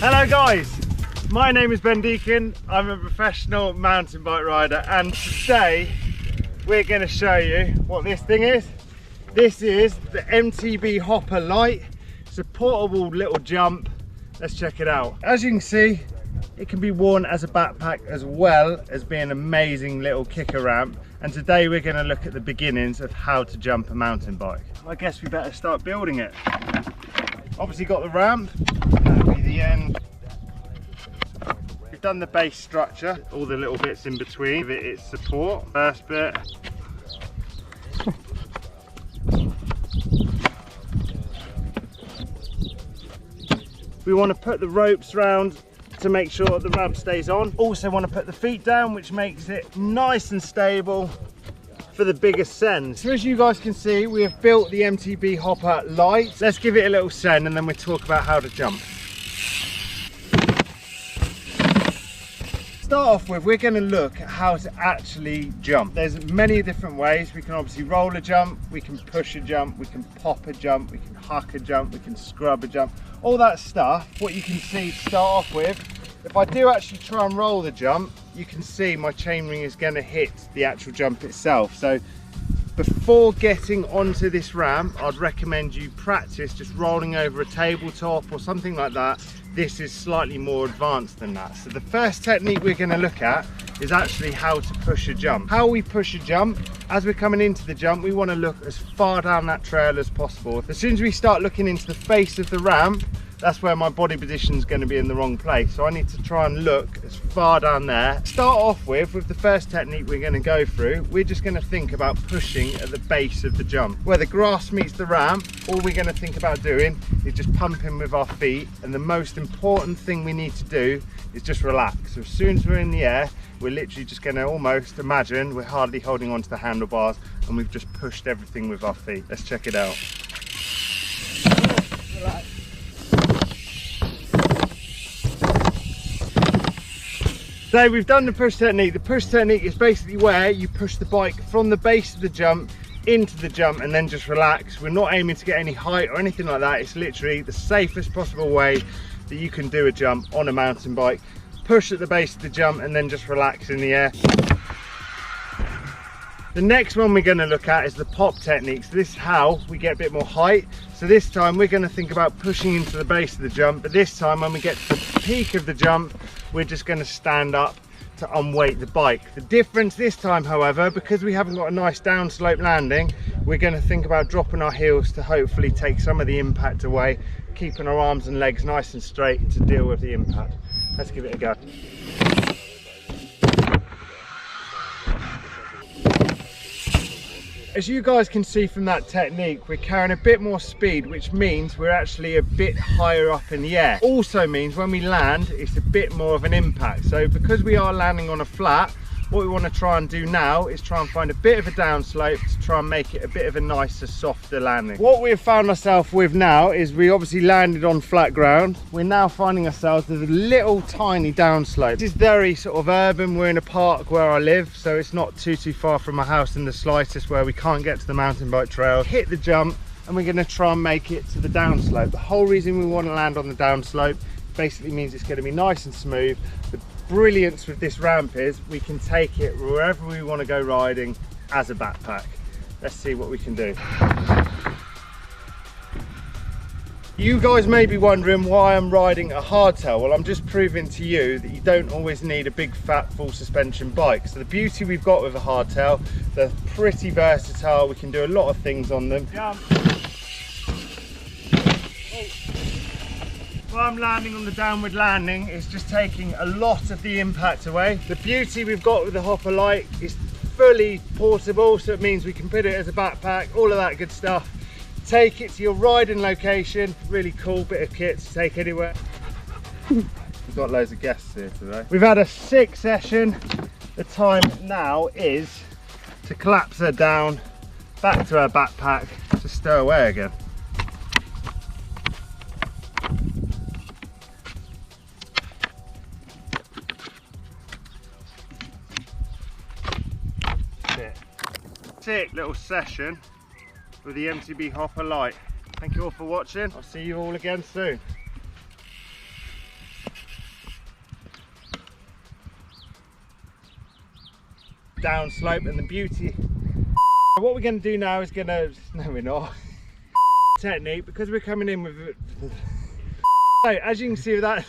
Hello guys, my name is Deakin. I'm a professional mountain bike rider, and today we're going to show you what this thing is. This is the MTB Hopper Light. It's a portable little jump. Let's check it out. As you can see, it can be worn as a backpack as well as being an amazing little kicker ramp. And today we're going to look at the beginnings of how to jump a mountain bike. I guess we better start building it. Obviously got the ramp, that'll be the end. We've done the base structure, all the little bits in between, give it its support. First bit. We want to put the ropes round to make sure the ramp stays on. Also want to put the feet down, which makes it nice and stable for the bigger send. So as you guys can see, we have built the MTB Hopper Light. Let's give it a little send and then we'll talk about how to jump. Start off with, we're going to look at how to actually jump. There's many different ways. We can obviously roll a jump, we can push a jump, we can pop a jump, we can huck a jump, we can scrub a jump, all that stuff. What you can see to start off with, if I do actually try and roll the jump, you can see my chainring is going to hit the actual jump itself. So before getting onto this ramp, I'd recommend you practice just rolling over a tabletop or something like that. This is slightly more advanced than that. So the first technique we're going to look at is actually how to push a jump. How we push a jump, as we're coming into the jump, we want to look as far down that trail as possible. As soon as we start looking into the face of the ramp, that's where my body position is going to be in the wrong place. So I need to try and look as far down there. Start off with the first technique we're going to go through, we're just going to think about pushing at the base of the jump. Where the grass meets the ramp, all we're going to think about doing is just pumping with our feet. And the most important thing we need to do is just relax. So as soon as we're in the air, we're literally just going to almost imagine we're hardly holding onto the handlebars and we've just pushed everything with our feet. Let's check it out. Relax. So we've done the push technique. The push technique is basically where you push the bike from the base of the jump into the jump and then just relax. We're not aiming to get any height or anything like that. It's literally the safest possible way that you can do a jump on a mountain bike. Push at the base of the jump and then just relax in the air. The next one we're going to look at is the pop technique. So this is how we get a bit more height. So this time we're going to think about pushing into the base of the jump, but this time when we get to the peak of the jump, we're just going to stand up to unweight the bike. The difference this time, however, because we haven't got a nice downslope landing, we're going to think about dropping our heels to hopefully take some of the impact away, keeping our arms and legs nice and straight to deal with the impact. Let's give it a go. As you guys can see from that technique, we're carrying a bit more speed, which means we're actually a bit higher up in the air. Also means when we land, it's a bit more of an impact. So because we are landing on a flat, what we want to try and do now is try and find a bit of a downslope to try and make it a bit of a nicer, softer landing. What we've found ourselves with now is we obviously landed on flat ground. We're now finding ourselves with a little tiny downslope. This is very sort of urban. We're in a park where I live, so it's not too far from my house in the slightest where we can't get to the mountain bike trail. Hit the jump and we're going to try and make it to the downslope. The whole reason we want to land on the downslope basically means it's going to be nice and smooth. The brilliance with this ramp is we can take it wherever we want to go riding as a backpack. Let's see what we can do. You guys may be wondering why I'm riding a hardtail. Well, I'm just proving to you that you don't always need a big fat full suspension bike. So the beauty we've got with a hardtail, they're pretty versatile. We can do a lot of things on them. Jump. While I'm landing on the downward landing, it's just taking a lot of the impact away. The beauty we've got with the Hopper Light is fully portable, so it means we can put it as a backpack, all of that good stuff. Take it to your riding location. Really cool bit of kit to take anywhere. We've got loads of guests here today. We've had a sick session. The time now is to collapse her down, back to her backpack, to stow away again. Sick little session with the MTB Hopper Light. Thank you all for watching. I'll see you all again soon. down slope, and the beauty. What we're going to do now is no we're not, technique, because we're coming in with so as you can see with that